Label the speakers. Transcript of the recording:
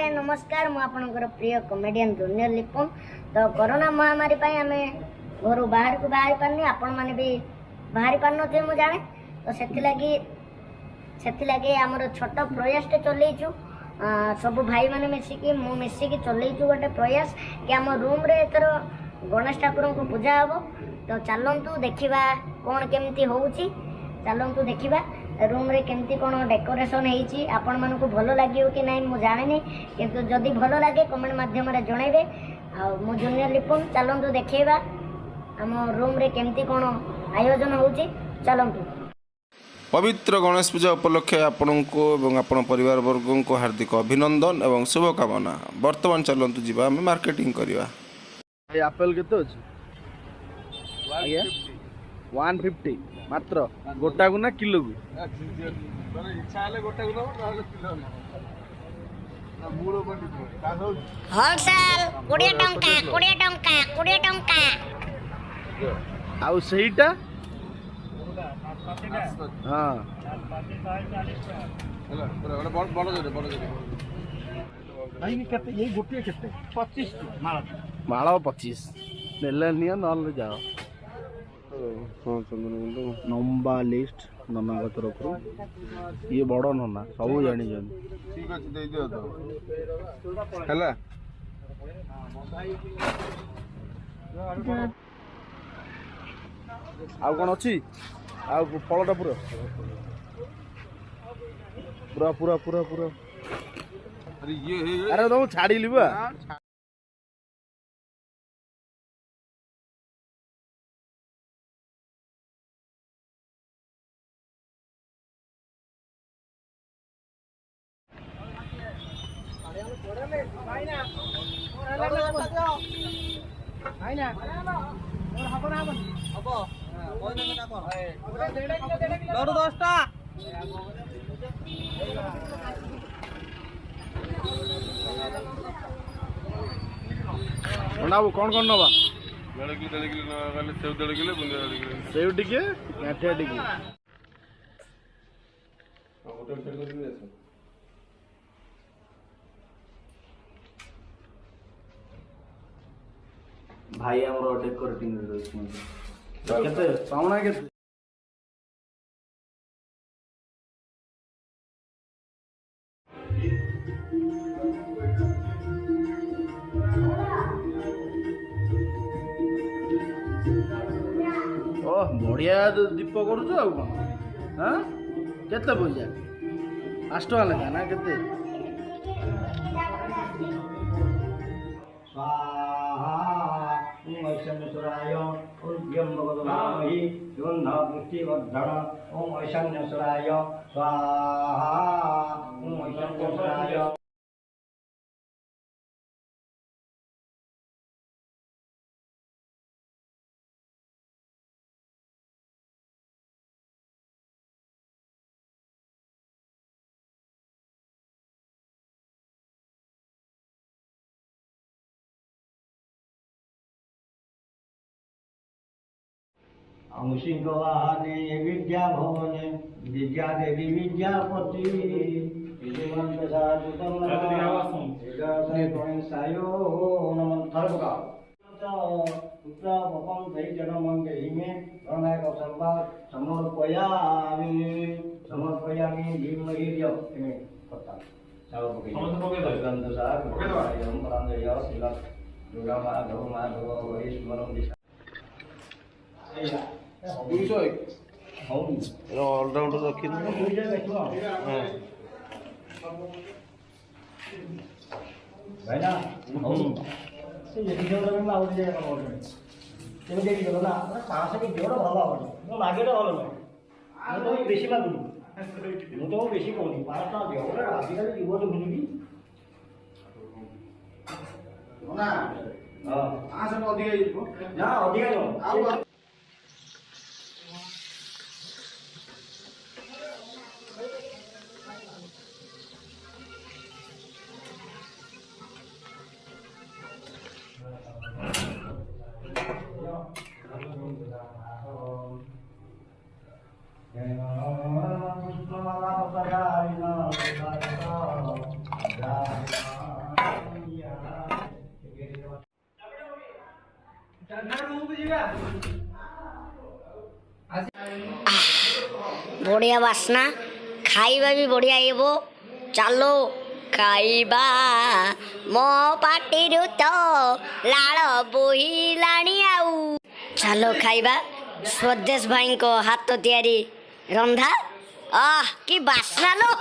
Speaker 1: हाय नमस्कार मु आपनकर प्रिय कॉमेडियन जूनियर लिपुन। तो कोरोना महामारी पाई आमे घर बाहर को बाहर पारनी आपण माने भी बाहर पार नथे मु जाने। तो सेथि लागी हमर छोट प्रयास टे चलैछु सब भाई माने मिसिकी मु मिसिकी चलैछु गोटे प्रयास कि हम रूम रे एतर गणेश ठाकुर को पूजा हबो। तो चलंतु देखिबा कोन केमती होउची, चलंतु देखिबा रूम रे केमती कोन डेकोरेशन हेची आपण मानू को भलो लागियो कि नहीं मु जाने नहीं, किंतु जदी भलो लागे कमेंट माध्यम रे जणैबे। आ मु जूनियर लिपुन चलंतु देखिबा हम रूम रे केमती कोन आयोजन होउची, चलंतु।
Speaker 2: पवित्र गणेश पूजा उपलक्षे आपण को एवं आपण परिवार वर्ग को हार्दिक अभिनंदन एवं शुभकामना। वर्तमान चलंतु जीवा हम मार्केटिंग करिवा।
Speaker 3: ये एप्पल केते अछि आज्ञा 150 मात्र गोटा को ना किलो को माने इच्छा हले गोटा को नहले किलो ना मूलो बंडी का हो
Speaker 1: होलसेल 20 टंका 20 टंका 20 टंका
Speaker 3: आउ सेहीटा हां हेलो बड़ बड़ दे भाई नि केते ये गोटे केते 25 माला 25 नेले नियो नल जाओ लंबा लिस्ट नना तरफ ये बड़ नना सब जानी ठीक अच्छे दे दियो तो हैला आउ कोन अछि आउ फलटा पूरा पूरा पूरा पूरा पूरा अरे ये अरे तुम छाड़ी लिबा कौन कौन नवा सेव टिके गाठिया टिके भाई हमरो डेकोरेटिंग केते पावना केते ओ बढ़िया दीप करूछ आ कोन हां केते पैसा 5 टका लगा ना केते ऐशान्यसुराय उद्यम भगवती गंधा पुष्टिवर्धन ओम ऐशान्यसुराय स्वाहा ओम ऐशान्यसुराय अंशिकवाहने विद्या भवने विद्या देवी विद्यापति सायो नमः पुत्रपम दैजनमंगहिमे प्रणयक संवाद समर्पयामि धीमहि इमे पता ऑलराउंडर रखी भाई ना से ये वीडियो में आउट जाए का बोल रहे तुम देख लो ना पास के जोड़ भला हो मो लागे तो भलो मैं तो बेसी लागु मु तो बेसी कोनी पास ना देओ रे आजिकल जीव तो भुनी ना हां आ सब अधिक आइबो जा अधिक आउ
Speaker 1: ବଢ଼ିଆ ବାସ୍ନା, ଖାଇବା ବି ବଢ଼ିଆ ହେବ। ଚାଲ ଖାଇବା, ମୋ ପାଟିରୁ ତ ଲାଳ ବୋହିଲାଣି ଆଉ। ଚାଲ ଖାଇବା ସ୍ୱଦେଶ ଭାଇଙ୍କ ହାତ ତିଆରି ରନ୍ଧା। କି ବାସ୍ନା ଲୋ।